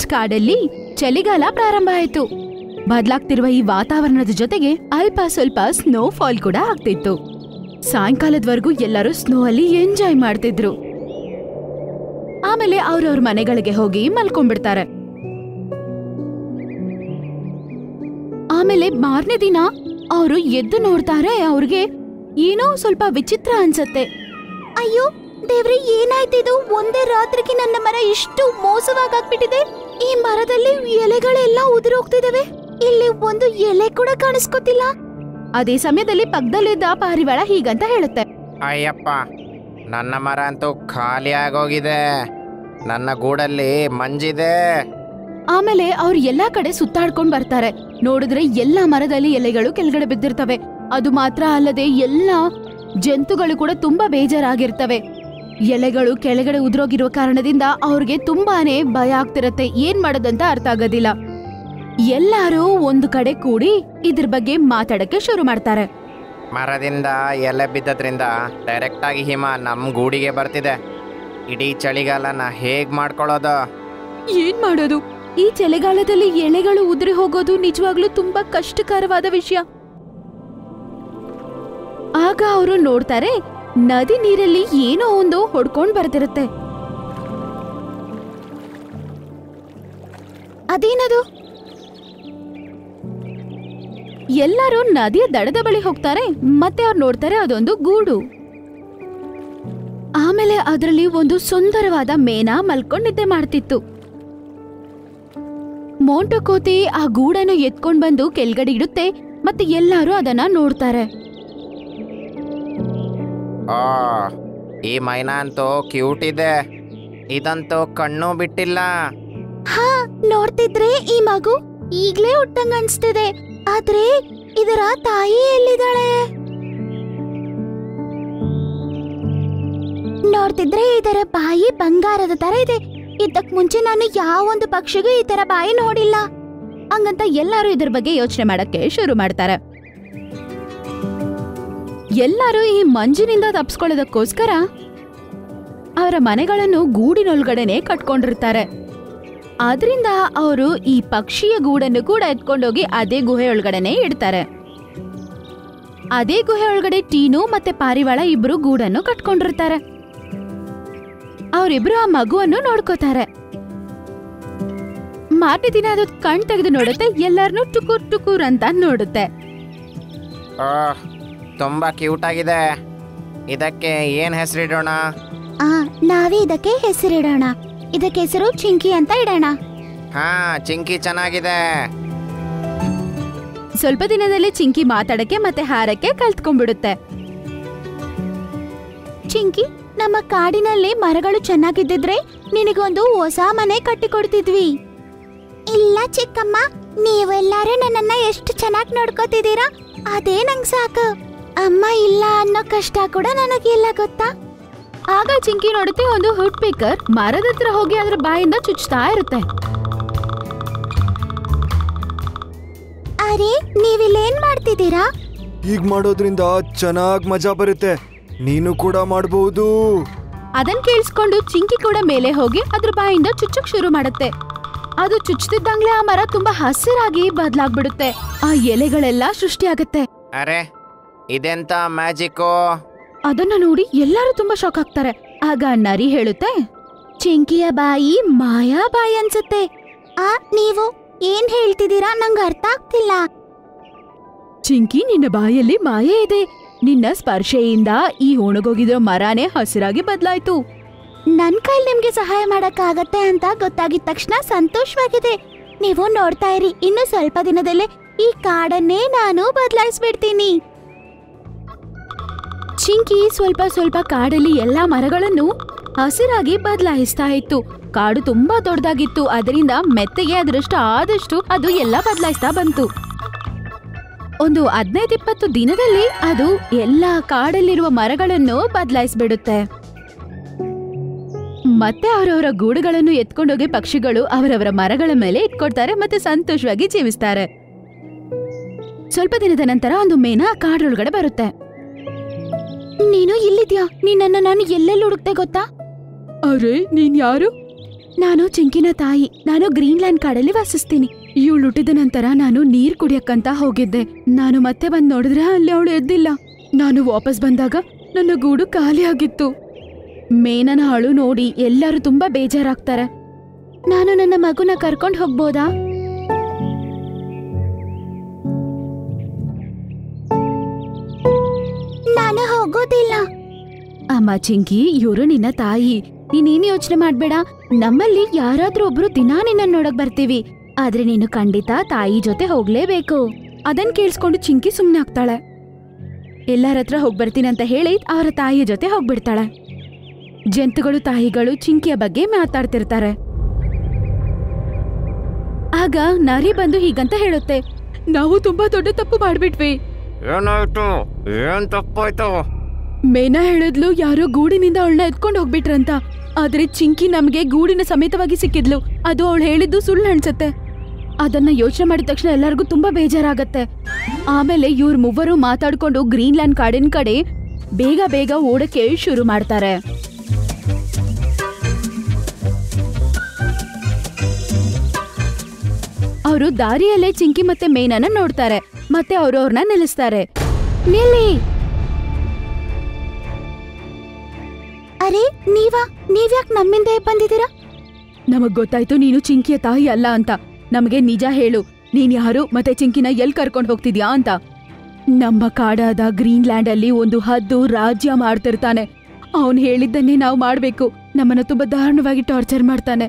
Forest ಕಾಡಲ್ಲಿ ಚಳಿಗಾಲ ಪ್ರಾರಂಭ ಆಯ್ತು. ಬದಲಾಗ್ತಿರುವ ಈ ವಾತಾವರಣದ ಜೊತೆಗೆ ಅಲ್ಪ ಸ್ವಲ್ಪ ಸ್ನೋ ಫಾಲ್ ಕೂಡ ಆಗ್ತಿತ್ತು. ಸಾಯಂಕಾಲದವರೆಗೂ ಎಲ್ಲರೂ ಸ್ನೋ ಅಲ್ಲಿ ಎಂಜಾಯ್ ಮಾಡ್ತಿದ್ರು. ಆಮೇಲೆ ಅವ್ರವ್ರ ಮನೆಗಳಿಗೆ ಹೋಗಿ ಮಲ್ಕೊಂಡ್ಬಿಡ್ತಾರೆ. ಆಮೇಲೆ ಮಾರನೇ ದಿನ ಅವರು ಎದ್ದು ನೋಡ್ತಾರೆ. ಅವ್ರಿಗೆ ಏನೋ ಸ್ವಲ್ಪ ವಿಚಿತ್ರ ಅನ್ಸತ್ತೆ. ಅಯ್ಯೋ ದೇವ್ರೆ, ಏನಾಯ್ತಿದು? ಒಂದೇ ರಾತ್ರಿಗೆ ನನ್ನ ಮರ ಇಷ್ಟು ಮೋಸವಾಗ್ಬಿಟ್ಟಿದೆ. ಈ ಮರದಲ್ಲಿ ಎಲೆಗಳೆಲ್ಲ ಉದುರೋಗ್ತಿದಾವೆ. ಇಲ್ಲಿ ಒಂದು ಎಲೆ ಕೂಡ ಕಾಣಿಸ್ಕೊತಿಲ್ಲ. ಅದೇ ಸಮಯದಲ್ಲಿ ಪಕ್ಕದಲ್ಲಿದ್ದ ಪಾರಿವಾಳ ಹೀಗಂತ ಹೇಳುತ್ತೆ, ಅಯ್ಯಪ್ಪ, ನನ್ನ ಮರ ಅಂತೂ ಖಾಲಿ ಆಗೋಗಿದೆ. ನನ್ನ ಗೂಡಲ್ಲಿ ಮಂಜಿದೆ. ಆಮೇಲೆ ಅವ್ರು ಎಲ್ಲಾ ಕಡೆ ಸುತ್ತಾಡ್ಕೊಂಡ್ ಬರ್ತಾರೆ. ನೋಡಿದ್ರೆ ಎಲ್ಲಾ ಮರದಲ್ಲಿ ಎಲೆಗಳು ಕೆಳಗಡೆ ಬಿದ್ದಿರ್ತವೆ. ಅದು ಮಾತ್ರ ಅಲ್ಲದೆ ಎಲ್ಲಾ ಜಂತುಗಳು ಕೂಡ ತುಂಬಾ ಬೇಜಾರಾಗಿರ್ತವೆ. ಎಲೆಗಳು ಕೆಳಗಡೆ ಉದುರೋಗಿರುವ ಕಾರಣದಿಂದ ಅವ್ರಿಗೆ ತುಂಬಾನೇ ಭಯ ಆಗ್ತಿರತ್ತೆ. ಏನ್ ಮಾಡೋದಂತ ಅರ್ಥ ಆಗೋದಿಲ್ಲ. ಎಲ್ಲಾರು ಒಂದು ಕಡೆ ಕೂಡಿ ಇದ್ರ ಬಗ್ಗೆ ಮಾತಾಡಕ್ಕೆ ಶುರು ಮಾಡ್ತಾರೆ. ಮರದಿಂದ ಎಲೆ ಬಿದ್ದದ್ರಿಂದ ಡೈರೆಕ್ಟ್ ಆಗಿ ಹಿಮ ನಮ್ ಗೂಡಿಗೆ ಬರ್ತಿದೆ. ಇಡೀ ಚಳಿಗಾಲನ ಹೇಗ್ ಮಾಡ್ಕೊಳ್ಳೋದು? ಏನ್ ಮಾಡೋದು? ಈ ಚಳಿಗಾಲದಲ್ಲಿ ಎಲೆಗಳು ಉದುರಿ ಹೋಗೋದು ನಿಜವಾಗ್ಲೂ ತುಂಬಾ ಕಷ್ಟಕರವಾದ ವಿಷಯ. ಆಗ ಅವರು ನೋಡ್ತಾರೆ, ನದಿ ನೀರಲ್ಲಿ ಏನೋ ಒಂದು ಹೊಡ್ಕೊಂಡ್ ಬರ್ತಿರುತ್ತೆ. ಅದೇನದು? ಎಲ್ಲರೂ ನದಿಯ ದಡದ ಬಳಿ ಹೋಗ್ತಾರೆ. ಮತ್ತೆ ಅವ್ರು ನೋಡ್ತಾರೆ, ಅದೊಂದು ಗೂಡು. ಆಮೇಲೆ ಅದರಲ್ಲಿ ಒಂದು ಸುಂದರವಾದ ಮೇನ ಮಲ್ಕೊಂಡ್ ನಿದ್ದೆ ಮಾಡ್ತಿತ್ತು. ಮೋಂಟು ಕೋತಿ ಆ ಗೂಡನ್ನು ಎತ್ಕೊಂಡ್ ಬಂದು ಕೆಳಗಡೆ ಇಡುತ್ತೆ. ಮತ್ತೆ ಎಲ್ಲರೂ ಅದನ್ನ ನೋಡ್ತಾರೆ. ಆ ಈ ಮೈನಾ ಅಂತೂ ಕ್ಯೂಟ್ ಇದೆ. ಇದಂತೂ ಕಣ್ಣು ಬಿಟ್ಟಿಲ್ಲ. ಹಾ, ನೋಡ್ತಿದ್ರೆ ಈ ಮಗು ಈಗ್ಲೇ ಹುಟ್ಟಂಗ ಅನ್ಸ್ತಿದೆ. ಆದ್ರೆ ಇದರ ತಾಯಿ ಎಲ್ಲಿದ್ದಾಳೆ? ನೋಡ್ತಿದ್ರೆ ಇದರ ಬಾಯಿ ಬಂಗಾರದ ತರ ಇದೆ. ಇದಕ್ ಮುಂಚೆ ನಾನು ಯಾವೊಂದು ಪಕ್ಷಿಗೂ ಈ ತರ ಬಾಯಿ ನೋಡಿಲ್ಲ. ಹಂಗಂತ ಎಲ್ಲರೂ ಇದ್ರ ಬಗ್ಗೆ ಯೋಚನೆ ಮಾಡಕ್ಕೆ ಶುರು ಮಾಡ್ತಾರೆ. ಎಲ್ಲರೂ ಈ ಮಂಜಿನಿಂದ ತಪ್ಪಿಸ್ಕೊಳ್ಳೋದಕ್ಕೋಸ್ಕರ ಅವರ ಮನೆಗಳನ್ನು ಗೂಡಿನೊಳಗಡೆನೆ ಕಟ್ಕೊಂಡಿರ್ತಾರೆ. ಆದ್ರಿಂದ ಅವರು ಈ ಪಕ್ಷಿಯ ಗೂಡನ್ನು ಕೂಡ ಎತ್ಕೊಂಡೋಗಿ ಅದೇ ಗುಹೆ ಒಳಗಡೆನೆ ಇಡ್ತಾರೆ. ಅದೇ ಗುಹೆ ಒಳಗಡೆ ಟೀನು ಮತ್ತೆ ಪಾರಿವಾಳ ಇಬ್ರು ಗೂಡನ್ನು ಕಟ್ಕೊಂಡಿರ್ತಾರೆ. ಅವರಿಬ್ರು ಆ ಮಗುವನ್ನು ನೋಡ್ಕೋತಾರೆ. ಮಾರನೇ ದಿನ ಅದು ಕಣ್ ತೆಗೆದು ನೋಡುತ್ತೆ. ಎಲ್ಲರನ್ನೂ ಟುಕುರ್ ಟುಕುರ್ ಅಂತ ನೋಡುತ್ತೆ. ತುಂಬಾ ಕ್ಯೂಟ್ ಆಗಿದೆ. ಇದಕ್ಕೆ ಏನ್ ಹೆಸರಿಡೋಣ? ನಾವೇ ಇದಕ್ಕೆ ಹೆಸರಿಡೋಣ. ಇದಕ್ಕೆ ಹೆಸರು ಚಿಂಕಿ ಅಂತ ಇಡೋಣ. ಹಾ, ಚಿಂಕಿ ಚೆನ್ನಾಗಿದೆ. ಸ್ವಲ್ಪ ದಿನದಲ್ಲಿ ಚಿಂಕಿ ಮಾತಾಡಕ್ಕೆ ಮತ್ತೆ ಹಾರಕ್ಕೆ ಕಲ್ತ್ಕೊಂಡ್ಬಿಡುತ್ತೆ. ಚಿಂಕಿ, ನಮ್ಮ ಕಾಡಿನಲ್ಲಿ ಮರಗಳು ಚೆನ್ನಾಗಿದ್ದಿದ್ರೆ ನಿನಗೊಂದು ಹೊಸ ಮನೆ ಕಟ್ಟಿಕೊಡ್ತಿದ್ವಿ. ಇಲ್ಲ ಚಿಕ್ಕಮ್ಮ, ನೀವೆಲ್ಲರೂ ನನ್ನನ್ನ ಎಷ್ಟು ಚೆನ್ನಾಗಿ ನೋಡ್ಕೋತಿದ್ದೀರಾ, ಅದೇ ನಂಗ್ ಸಾಕು. ಅಮ್ಮ ಇಲ್ಲ ಅನ್ನೋ ಕಷ್ಟ ಕೂಡ ನನಗಿಲ್ಲ, ಗೊತ್ತಾ? ಆಗ ಚಿಂಕಿ ನೋಡುತ್ತೆ, ಒಂದು ವುಡ್ ಪೀಕರ್ ಮರದ ಹತ್ರ ಹೋಗಿ ಅದ್ರ ಬಾಯಿಂದ ಚುಚ್ತಾ ಇರುತ್ತೆ. ಅರೆ, ನೀವಿಲ್ಲೇನ್ ಮಾಡ್ತಿದ್ದೀರಾ? ಹೀಗ್ ಮಾಡೋದ್ರಿಂದ ಚೆನ್ನಾಗ್ ಮಜಾ ಬರುತ್ತೆ. ನೀನು ಕೂಡ ಮಾಡಬಹುದು. ಅದನ್ ಕೇಳಿಸ್ಕೊಂಡು ಚಿಂಕಿ ಕೂಡ ಮೇಲೆ ಹೋಗಿ ಅದ್ರ ಬಾಯಿಂದ ಚುಚ್ಚಕ್ ಶುರು ಮಾಡುತ್ತೆ. ಅದು ಚುಚ್ಚುತ್ತಿದ್ದಂಗ್ಲೇ ಆ ಮರ ತುಂಬಾ ಹಸಿರಾಗಿ ಬದಲಾಗ್ಬಿಡುತ್ತೆ. ಆ ಎಲೆಗಳೆಲ್ಲ ಸೃಷ್ಟಿಯಾಗತ್ತೆ. ಅರೆ, ಇದೆಂತ ಮ್ಯಾಜಿಕ್ಕು! ಅದನ್ನ ನೋಡಿ ಎಲ್ಲರೂ ತುಂಬಾ ಶಾಕ್ ಆಗ್ತಾರೆ. ಆಗ ನರಿ ಹೇಳುತ್ತೆ, ಚಿಂಕಿಯ ಬಾಯಿ ಮಾಯಾ ಬಾಯಿ ಅನ್ಸುತ್ತೆ. ನೀವು ಏನ್ ಹೇಳ್ತಿದ್ದೀರಾ? ನಂಗೆ ಅರ್ಥ ಆಗ್ತಿಲ್ಲ. ಚಿಂಕಿ, ನಿನ್ನ ಬಾಯಲ್ಲಿ ಮಾಯೆ ಇದೆ. ನಿನ್ನ ಸ್ಪರ್ಶೆಯಿಂದ ಈ ಒಣಗೋಗಿರೋ ಮರನೇ ಹಸಿರಾಗಿ ಬದಲಾಯ್ತು. ನನ್ ಕೈಲಿ ನಿಮ್ಗೆ ಸಹಾಯ ಮಾಡಕ್ಕಾಗತ್ತೆ ಅಂತ ಗೊತ್ತಾಗಿದ ತಕ್ಷಣ ಸಂತೋಷವಾಗಿದೆ. ನೀವು ನೋಡ್ತಾ ಇರಿ, ಇನ್ನು ಸ್ವಲ್ಪ ದಿನದಲ್ಲೇ ಈ ಕಾಡನ್ನೇ ನಾನು ಬದಲಾಯಿಸ್ಬಿಡ್ತೀನಿ. ಚಿಂಕಿ ಸ್ವಲ್ಪ ಸ್ವಲ್ಪ ಕಾಡಲ್ಲಿ ಎಲ್ಲಾ ಮರಗಳನ್ನು ಹಸಿರಾಗಿ ಬದಲಾಯಿಸ್ತಾ ಇತ್ತು. ಕಾಡು ತುಂಬಾ ದೊಡ್ಡದಾಗಿತ್ತು. ಅದರಿಂದ ಮೆತ್ತಗೆ ಅದರಷ್ಟು ಆದಷ್ಟು ಅದು ಎಲ್ಲ ಬದಲಾಯಿಸ್ತಾ ಬಂತು. ಒಂದು 15-20 ದಿನದಲ್ಲಿ ಅದು ಎಲ್ಲಾ ಕಾಡಲ್ಲಿರುವ ಮರಗಳನ್ನು ಬದಲಾಯಿಸ್ಬಿಡುತ್ತೆ. ಮತ್ತೆ ಅವರವರ ಗೂಡುಗಳನ್ನು ಎತ್ಕೊಂಡೋಗಿ ಪಕ್ಷಿಗಳು ಅವರವರ ಮರಗಳ ಮೇಲೆ ಇಟ್ಕೊಡ್ತಾರೆ ಮತ್ತೆ ಸಂತೋಷವಾಗಿ ಜೀವಿಸ್ತಾರೆ. ಸ್ವಲ್ಪ ದಿನದ ನಂತರ ಒಂದು ಮೇನ ಕಾಡೊಳಗಡೆ ಬರುತ್ತೆ. ನೀನು ಇಲ್ಲಿದ್ಯಾ? ನಿನ್ನನ್ನು ನಾನು ಎಲ್ಲೆಲ್ಲಿ ಹುಡುಕ್ತೆ ಗೊತ್ತಾ? ಅರೆ, ನೀನ್ ಯಾರು? ನಾನು ಚಿಂಕಿನ ತಾಯಿ. ನಾನು ಗ್ರೀನ್ಲ್ಯಾಂಡ್ ಕಾಡಲ್ಲಿ ವಾಸಿಸ್ತೀನಿ. ಇವಳು ಹುಟ್ಟಿದ ನಂತರ ನಾನು ನೀರ್ ಕುಡಿಯಕ್ಕಂತ ಹೋಗಿದ್ದೆ. ನಾನು ಮತ್ತೆ ಬಂದ್ ನೋಡಿದ್ರೆ ಅಲ್ಲಿ ಅವಳು ಎದ್ದಿಲ್ಲ. ನಾನು ವಾಪಸ್ ಬಂದಾಗ ನನ್ನ ಗೂಡು ಖಾಲಿ ಆಗಿತ್ತು. ಮೇನನ ಹಾಳು ನೋಡಿ ಎಲ್ಲರೂ ತುಂಬಾ ಬೇಜಾರಾಗ್ತಾರೆ. ನಾನು ನನ್ನ ಮಗುನ ಕರ್ಕೊಂಡು ಹೋಗ್ಬೋದಾ? ನಾನು ಹೋಗೋದಿಲ್ಲ. ಅಮ್ಮ ಚಿಂಕಿ, ಇವರು ನಿನ್ನ ತಾಯಿ. ನೀನೇನು ಯೋಚನೆ ಮಾಡ್ಬೇಡ. ನಮ್ಮಲ್ಲಿ ಯಾರಾದ್ರೂ ಒಬ್ರು ದಿನಾ ನಿನ್ನ ನೋಡಕ್ ಬರ್ತೀವಿ. ಆದ್ರೆ ನೀನು ಖಂಡಿತ ತಾಯಿ ಜೊತೆ ಹೋಗ್ಲೇಬೇಕು. ಅದನ್ ಕೇಳಿಸ್ಕೊಂಡು ಚಿಂಕಿ ಸುಮ್ನೆ ಆಗ್ತಾಳೆ. ಎಲ್ಲರ ಹತ್ರ ಹೋಗ್ಬರ್ತೀನಿ ಅಂತ ಹೇಳಿ ಅವರ ತಾಯಿಯ ಜೊತೆ ಹೋಗ್ಬಿಡ್ತಾಳೆ. ಜಂತುಗಳು ತಾಯಿಗಳು ಚಿಂಕಿಯ ಬಗ್ಗೆ ಮಾತಾಡ್ತಿರ್ತಾರೆ. ಆಗ ನರಿ ಬಂದು ಹೀಗಂತ ಹೇಳುತ್ತೆ, ನಾವು ತುಂಬಾ ದೊಡ್ಡ ತಪ್ಪು ಮಾಡ್ಬಿಟ್ವಿ. ಏನಾಯ್ತು? ಏನ್ ತಪ್ಪಾಯ್ತು? ಮೇನಾ ಹೇಳಿದ್ಲು ಯಾರೋ ಗೂಡಿನಿಂದ ಅವಳನ್ನ ಎತ್ಕೊಂಡು ಹೋಗ್ಬಿಟ್ರಂತ. ಆದ್ರೆ ಚಿಂಕಿ ನಮ್ಗೆ ಗೂಡಿನ ಸಮೇತವಾಗಿ ಸಿಕ್ಕಿದ್ಲು. ಅದು ಅವಳು ಹೇಳಿದ್ದು ಸುಳ್ಳು ಅನ್ಸತ್ತೆ. ಅದನ್ನ ಯೋಚನೆ ಮಾಡಿದ ತಕ್ಷಣ ಎಲ್ಲರಿಗೂ ತುಂಬಾ ಬೇಜಾರಾಗತ್ತೆ. ಆಮೇಲೆ ಇವ್ರ ಮೂವರು ಮಾತಾಡ್ಕೊಂಡು ಗ್ರೀನ್ಲ್ಯಾಂಡ್ ಕಾಡಿನ ಕಡೆ ಬೇಗ ಬೇಗ ಓಡಕ್ಕೆ ಶುರು ಮಾಡ್ತಾರೆ. ಅವರು ದಾರಿಯಲ್ಲೇ ಚಿಂಕಿ ಮತ್ತೆ ಮೇನನ ನೋಡ್ತಾರೆ. ಮತ್ತೆ ಅವರು ಅವ್ರನ್ನ ನಿಲ್ಲಿಸ್ತಾರೆ. ನಿಲ್ಲಿ. ಅರೆ ನೀವ್ಯಾಕ್ ನಮ್ಮಿಂದ ಬಂದಿದ್ದೀರಾ? ನಮಗ್ ಗೊತ್ತಾಯ್ತು ನೀನು ಚಿಂಕಿಯ ತಾಯಿ ಅಲ್ಲ ಅಂತ. ನಮಗೆ ನಿಜ ಹೇಳು, ನೀನ್ ಯಾರು ಮತ್ತೆ ಚಿಂಕಿನ ಎಲ್ ಕರ್ಕೊಂಡು ಹೋಗ್ತಿದ್ಯಾ ಅಂತ. ನಮ್ಮ ಕಾಡಾದ ಗ್ರೀನ್ಲ್ಯಾಂಡ್ ಅಲ್ಲಿ ಒಂದು ಹದ್ದು ರಾಜ್ಯ ಮಾಡ್ತಿರ್ತಾನೆ. ಅವನ್ ಹೇಳಿದ್ದನ್ನೇ ನಾವು ಮಾಡ್ಬೇಕು. ನಮ್ಮನ್ನ ತುಂಬಾ ದಾರುಣವಾಗಿ ಟಾರ್ಚರ್ ಮಾಡ್ತಾನೆ.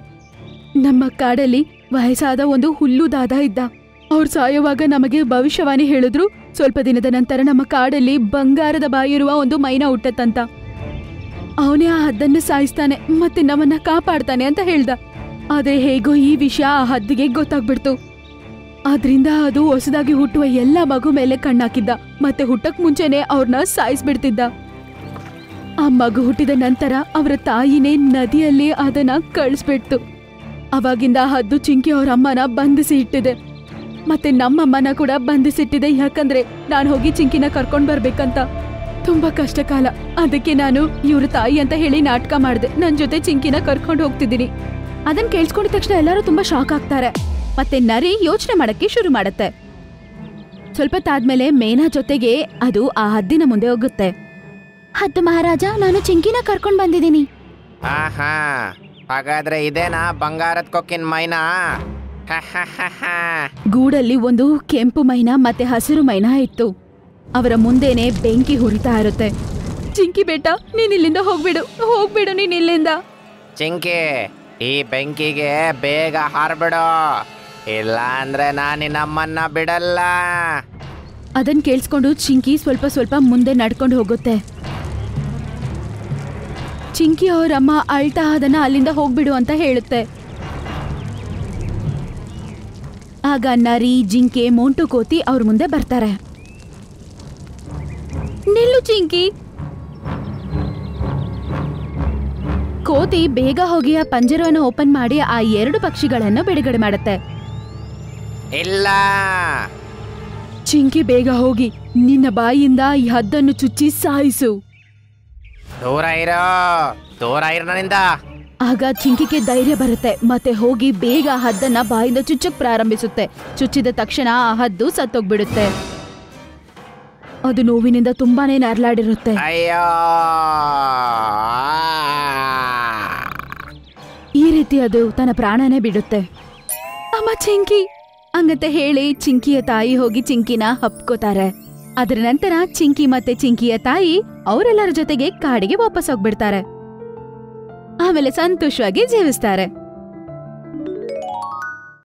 ನಮ್ಮ ಕಾಡಲ್ಲಿ ವಯಸ್ಸಾದ ಒಂದು ಹುಲ್ಲುದಾದ ಇದ್ದ. ಅವ್ರು ಸಾಯುವಾಗ ನಮಗೆ ಭವಿಷ್ಯವಾಣಿ ಹೇಳಿದ್ರು. ಸ್ವಲ್ಪ ದಿನದ ನಂತರ ನಮ್ಮ ಕಾಡಲ್ಲಿ ಬಂಗಾರದ ಬಾಯಿರುವ ಒಂದು ಮೈನಾ ಹುಟ್ಟತ್ತಂತ. ಅವನೇ ಆ ಹದ್ದನ್ನು ಸಾಯಿಸ್ತಾನೆ ಮತ್ತೆ ನಮ್ಮನ್ನ ಕಾಪಾಡ್ತಾನೆ ಅಂತ ಹೇಳ್ದ. ಆದ್ರೆ ಹೇಗೋ ಈ ವಿಷಯ ಆ ಹದ್ದಿಗೆ ಗೊತ್ತಾಗ್ಬಿಡ್ತು. ಆದ್ರಿಂದ ಅದು ಹೊಸದಾಗಿ ಹುಟ್ಟುವ ಎಲ್ಲ ಮಗು ಮೇಲೆ ಕಣ್ಣಾಕಿದ್ದ. ಮತ್ತೆ ಹುಟ್ಟಕ್ ಮುಂಚೆನೆ ಅವ್ರನ್ನ ಸಾಯಿಸ್ಬಿಡ್ತಿದ್ದ. ಆ ಮಗು ಹುಟ್ಟಿದ ನಂತರ ಅವರ ತಾಯಿನೇ ನದಿಯಲ್ಲಿ ಅದನ್ನ ಕಳಿಸ್ಬಿಡ್ತು. ಅವಾಗಿಂದ ಹದ್ದು ಚಿಂಕಿ ಅವ್ರ ಅಮ್ಮನ ಬಂಧಿಸಿ ಇಟ್ಟಿದೆ. ಮತ್ತೆ ನಮ್ಮಮ್ಮನ ಕೂಡ ಬಂಧಿಸಿಟ್ಟಿದೆ. ಯಾಕಂದ್ರೆ ನಾನು ಹೋಗಿ ಚಿಂಕಿನ ಕರ್ಕೊಂಡ್ ಬರ್ಬೇಕಂತ. ತುಂಬಾ ಕಷ್ಟ ಕಾಲ. ಅದಕ್ಕೆ ನಾನು ಇವ್ರ ತಾಯಿ ಅಂತ ಹೇಳಿ ನಾಟಕ ಮಾಡಿದೆ. ನನ್ ಜೊತೆ ಚಿಂಕಿನ ಕರ್ಕೊಂಡು ಹೋಗ್ತಿದ್ದೀನಿ. ಅದನ್ನ ಕೇಳಿಸ್ಕೊಂಡಿದ ತಕ್ಷಣ ಎಲ್ಲರೂ ತುಂಬಾ ಶಾಕ್ ಆಗ್ತಾರೆ. ಮತ್ತೆ ನರಿ ಯೋಚನೆ ಮಾಡಕ್ಕೆ ಶುರು ಮಾಡತ್ತೆ. ಸ್ವಲ್ಪ ತಾದ್ಮೇಲೆ ಮೇನಾ ಜೊತೆಗೆ ಅದು ಆ ಹದ್ದಿನ ಮುಂದೆ ಹೋಗುತ್ತೆ. ಹದ್ದು ಮಹಾರಾಜ, ನಾನು ಚಿಂಕಿನ ಕರ್ಕೊಂಡ್ ಬಂದಿದ್ದೀನಿ. ಆಹಾ, ಹಾಗಾದ್ರೆ ಇದೇನಾ ಬಂಗಾರದ ಕೊಕ್ಕಿನ ಮೈನಾ? ಗೂಡಲ್ಲಿ ಒಂದು ಕೆಂಪು ಮೈನಾ ಮತ್ತೆ ಹಸಿರು ಮೈನಾ ಇತ್ತು. ಅವರ ಮುಂದೆನೆ ಬೆಂಕಿ ಹುರಿತಾ ಇರುತ್ತೆ. ಚಿಂಕಿ ಬೇಟ, ನೀನ್ ಇಲ್ಲಿಂದ ಹೋಗ್ಬಿಡು ನೀನ್ ಇಲ್ಲಿಂದ. ಚಿಂಕಿ, ಈ ಬೆಂಕಿಗೆ ಬೇಗ ಹಾರ್ಬಿಡು, ಇಲ್ಲ ಅಂದ್ರೆ ನಾನು ನಮ್ಮನ್ನ ಬಿಡಲ್ಲ. ಅದನ್ ಕೇಳಿಸ್ಕೊಂಡು ಚಿಂಕಿ ಸ್ವಲ್ಪ ಮುಂದೆ ನಡ್ಕೊಂಡು ಹೋಗುತ್ತೆ. ಚಿಂಕಿ ಅವರಮ್ಮ ಅಳ್ತಾ ಅದನ್ನ ಅಲ್ಲಿಂದ ಹೋಗ್ಬಿಡು ಅಂತ ಹೇಳುತ್ತೆ. ಆಗ ನರಿ, ಜಿಂಕೆ, ಮೋಂಟು ಕೋತಿ ಅವ್ರ ಮುಂದೆ ಬರ್ತಾರೆ. ನಿಲ್ಲು ಚಿಂಕಿ. ಕೋತಿ ಬೇಗ ಹೋಗಿ ಆ ಪಂಜರವನ್ನು ಓಪನ್ ಮಾಡಿ ಆ 2 ಪಕ್ಷಿಗಳನ್ನು ಬಿಡುಗಡೆ ಮಾಡುತ್ತೆ. ಇಲ್ಲ. ಚಿಂಕಿ ಬೇಗ ಹೋಗಿ ನಿನ್ನ ಬಾಯಿಯಿಂದ ಈ ಹದ್ದನ್ನು ಚುಚ್ಚಿ ಸಾಯಿಸು. ದೂರ ಇರೋ ನನ್ನಿಂದ. ಆಗ ಚಿಂಕಿಗೆ ಧೈರ್ಯ ಬರುತ್ತೆ. ಮತ್ತೆ ಹೋಗಿ ಬೇಗ ಹದ್ದನ್ನ ಬಾಯಿಂದ ಚುಚ್ಚಕ್ ಪ್ರಾರಂಭಿಸುತ್ತೆ. ಚುಚ್ಚಿದ ತಕ್ಷಣ ಆ ಹದ್ದು ಸತ್ತೋಗ್ಬಿಡುತ್ತೆ. ಅದು ನೋವಿನಿಂದ ತುಂಬಾನೇ ನರಳಾಡಿರುತ್ತೆ. ಅಯ್ಯೋ, ಈ ರೀತಿ ಅದು ತನ್ನ ಪ್ರಾಣನೇ ಬಿಡುತ್ತೆ. ಅಮ್ಮ ಚಿಂಕಿ ಹಂಗಂತ ಹೇಳಿ ಚಿಂಕಿಯ ತಾಯಿ ಹೋಗಿ ಚಿಂಕಿನ ಹಪ್ಕೋತಾರೆ. ಅದರ ನಂತರ ಚಿಂಕಿ ಮತ್ತೆ ಚಿಂಕಿಯ ತಾಯಿ ಅವರೆಲ್ಲರ ಜೊತೆಗೆ ಕಾಡಿಗೆ ವಾಪಸ್ ಹೋಗ್ಬಿಡ್ತಾರೆ. ಆಮೇಲೆ ಸಂತೋಷವಾಗಿ ಜೀವಿಸ್ತಾರೆ.